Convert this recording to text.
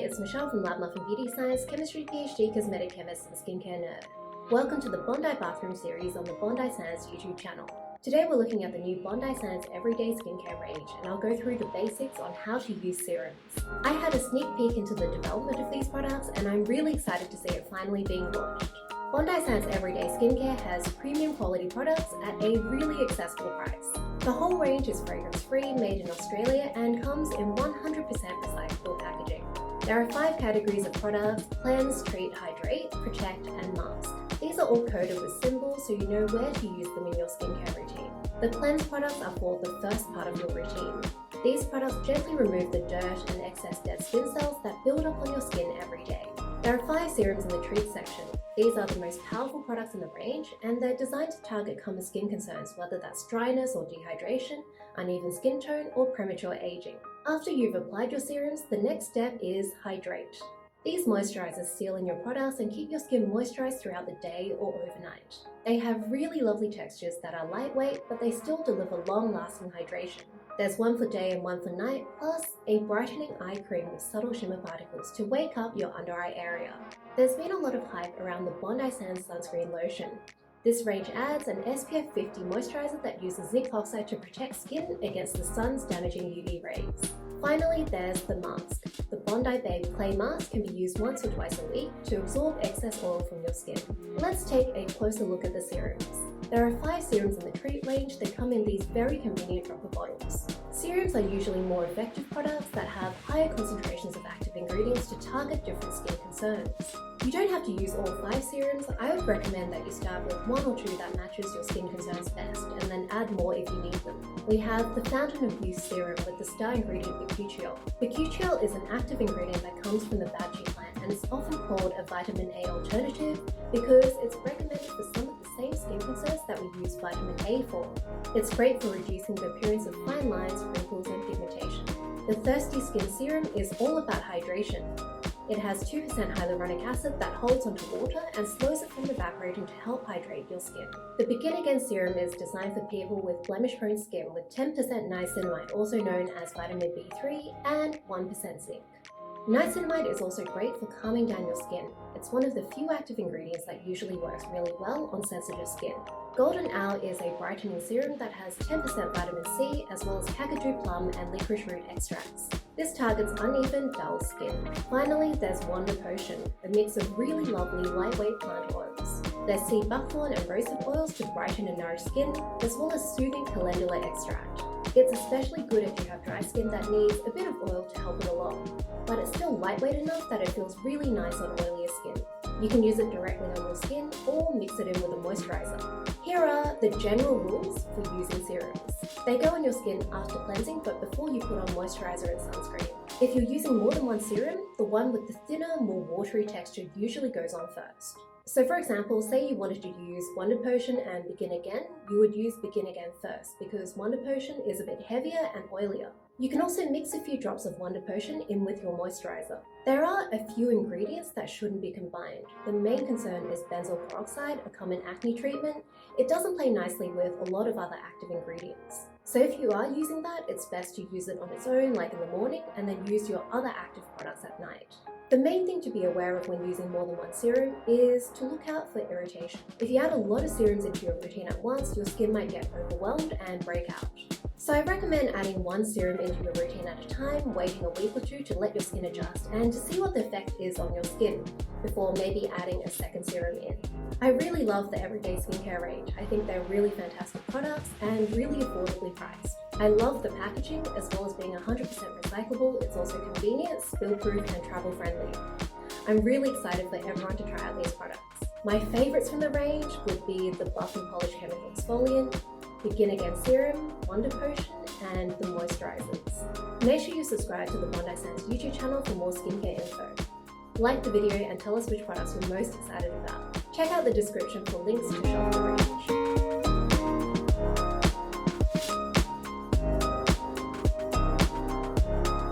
it's Michelle from Lab Muffin Beauty Science, Chemistry PhD, Cosmetic Chemist and Skincare Nerd. Welcome to the Bondi Bathroom series on the Bondi Sands YouTube channel. Today we're looking at the new Bondi Sands Everyday Skincare range, and I'll go through the basics on how to use serums. I had a sneak peek into the development of these products, and I'm really excited to see it finally being launched. Bondi Sands Everyday Skincare has premium quality products at a really accessible price. The whole range is fragrance-free, made in Australia, and comes in 100% recyclable packaging. There are 5 categories of products: cleanse, treat, hydrate, protect, and mask. These are all coded with symbols so you know where to use them in your skincare routine. The cleanse products are for the first part of your routine. These products gently remove the dirt and excess dead skin cells that build up on your skin every day. There are 5 serums in the treat section. These are the most powerful products in the range, and they're designed to target common skin concerns, whether that's dryness or dehydration, uneven skin tone, or premature aging. After you've applied your serums, the next step is hydrate. These moisturizers seal in your products and keep your skin moisturized throughout the day or overnight. They have really lovely textures that are lightweight, but they still deliver long-lasting hydration. There's one for day and one for night, plus a brightening eye cream with subtle shimmer particles to wake up your under eye area. There's been a lot of hype around the Bondi Sands Sunscreen Lotion. This range adds an SPF 50 moisturizer that uses zinc oxide to protect skin against the sun's damaging UV rays. Finally, there's the mask. The Bondi Babe Clay Mask can be used once or twice a week to absorb excess oil from your skin. Let's take a closer look at the serums. There are 5 serums in the treat range that come in these very convenient dropper bottles. Serums are usually more effective products that have higher concentrations of active ingredients to target different skin concerns. You don't have to use all 5 serums. I would recommend that you start with 1 or 2 that matches your skin concerns best, and then add more if you need them. We have the Fountain of Youth Serum with the star ingredient bakuchiol. Bakuchiol is an active ingredient that comes from the bachi plant, and is often called a vitamin A alternative because it's recommended for some of the same skin concerns that we use vitamin A for. It's great for reducing the appearance of fine lines, wrinkles, and pigmentation. The Thirsty Skin Serum is all about hydration. It has 2% hyaluronic acid that holds onto water and slows it from evaporating to help hydrate your skin. The Begin Again Serum is designed for people with blemish-prone skin with 10% niacinamide, also known as vitamin B3, and 1% zinc. Niacinamide is also great for calming down your skin. It's one of the few active ingredients that usually works really well on sensitive skin. Golden Owl is a brightening serum that has 10% vitamin C as well as kakadu plum and licorice root extracts. This targets uneven, dull skin. Finally, there's Wonder Potion, a mix of really lovely lightweight plant oils. There's sea buckthorn and rosehip oils to brighten and nourish skin, as well as soothing calendula extract. It's especially good if you have dry skin that needs a bit of oil to help it along, but it's still lightweight enough that it feels really nice on oilier skin. You can use it directly on your skin or mix it in with a moisturizer. Here are the general rules for using serums. They go on your skin after cleansing, but before you put on moisturizer and sunscreen. If you're using more than one serum, the one with the thinner, more watery texture usually goes on first. So for example, say you wanted to use Wonder Potion and Begin Again, you would use Begin Again first because Wonder Potion is a bit heavier and oilier. You can also mix a few drops of Wonder Potion in with your moisturizer. There are a few ingredients that shouldn't be combined. The main concern is benzoyl peroxide, a common acne treatment. It doesn't play nicely with a lot of other active ingredients. So if you are using that, it's best to use it on its own, like in the morning, and then use your other active products at night. The main thing to be aware of when using more than one serum is to look out for irritation. If you add a lot of serums into your routine at once, your skin might get overwhelmed and break out. So I recommend adding 1 serum into your routine at a time, waiting a week or 2 to let your skin adjust and to see what the effect is on your skin before maybe adding a second serum in. I really love the Everyday Skincare range. I think they're really fantastic products and really affordably priced. I love the packaging as well as being 100% recyclable. It's also convenient, spill-proof, and travel-friendly. I'm really excited for everyone to try out these products. My favorites from the range would be the Buff and Polish Chemical Exfoliant, Begin Again Serum, Wonder Potion, and the moisturizers. Make sure you subscribe to the Bondi Sands YouTube channel for more skincare info. Like the video and tell us which products you're most excited about. Check out the description for links to shop the range.